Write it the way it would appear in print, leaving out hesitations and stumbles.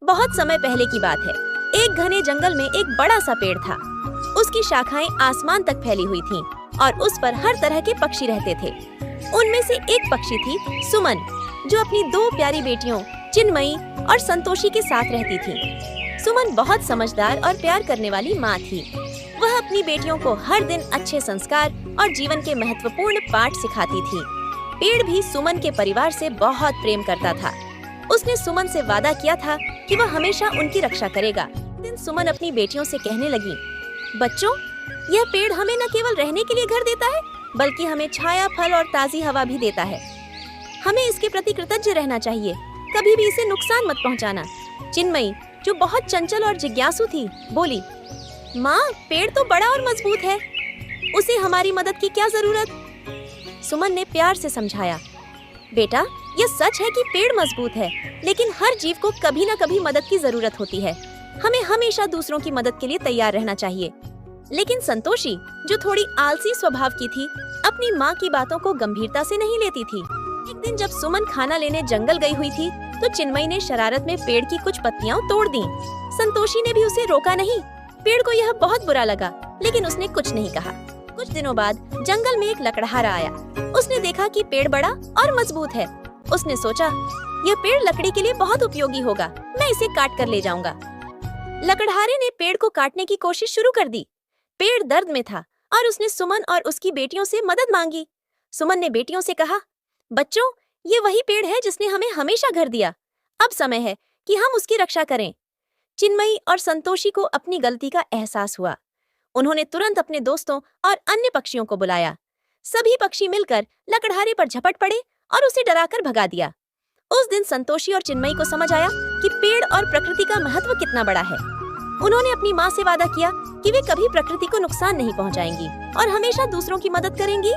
बहुत समय पहले की बात है। एक घने जंगल में एक बड़ा सा पेड़ था। उसकी शाखाएं आसमान तक फैली हुई थीं और उस पर हर तरह के पक्षी रहते थे। उनमें से एक पक्षी थी सुमन, जो अपनी दो प्यारी बेटियों चिन्मयी और संतोषी के साथ रहती थी। सुमन बहुत समझदार और प्यार करने वाली माँ थी। वह अपनी बेटियों को हर दिन अच्छे संस्कार और जीवन के महत्वपूर्ण पाठ सिखाती थी। पेड़ भी सुमन के परिवार से बहुत प्रेम करता था। उसने सुमन से वादा किया था कि वह हमेशा उनकी रक्षा करेगा। एक दिन सुमन अपनी बेटियों से कहने लगी, बच्चों, यह पेड़ हमें न केवल रहने के लिए घर देता है, बल्कि हमें छाया, फल और ताज़ी हवा भी देता है। हमें इसके प्रति कृतज्ञ रहना चाहिए, कभी भी इसे नुकसान मत पहुंचाना। चिन्मयी, जो बहुत चंचल और जिज्ञासु थी, बोली, माँ, पेड़ तो बड़ा और मजबूत है, उसे हमारी मदद की क्या जरूरत? सुमन ने प्यार से समझाया, बेटा, यह सच है कि पेड़ मजबूत है, लेकिन हर जीव को कभी न कभी मदद की जरूरत होती है। हमें हमेशा दूसरों की मदद के लिए तैयार रहना चाहिए। लेकिन संतोषी, जो थोड़ी आलसी स्वभाव की थी, अपनी माँ की बातों को गंभीरता से नहीं लेती थी। एक दिन जब सुमन खाना लेने जंगल गई हुई थी, तो चिन्मयी ने शरारत में पेड़ की कुछ पत्तियां तोड़ दी। संतोषी ने भी उसे रोका नहीं। पेड़ को यह बहुत बुरा लगा, लेकिन उसने कुछ नहीं कहा। कुछ दिनों बाद जंगल में एक लकड़हारा आया। उसने देखा कि पेड़ बड़ा और मजबूत है। उसने सोचा, यह पेड़ लकड़ी के लिए बहुत उपयोगी होगा, मैं इसे काट कर ले जाऊंगा। लकड़हारे ने पेड़ को काटने की कोशिश शुरू कर दी। पेड़ दर्द में था और उसने सुमन और उसकी बेटियों से मदद मांगी। सुमन ने बेटियों से कहा, बच्चों, ये वही पेड़ है जिसने हमें हमेशा घर दिया। अब समय है कि हम उसकी रक्षा करें। चिन्मयी और संतोषी को अपनी गलती का एहसास हुआ। उन्होंने तुरंत अपने दोस्तों और अन्य पक्षियों को बुलाया। सभी पक्षी मिलकर लकड़हारे पर झपट पड़े और उसे डराकर भगा दिया। उस दिन संतोषी और चिन्मयी को समझ आया कि पेड़ और प्रकृति का महत्व कितना बड़ा है। उन्होंने अपनी माँ से वादा किया कि वे कभी प्रकृति को नुकसान नहीं पहुंचाएंगी और हमेशा दूसरों की मदद करेंगी।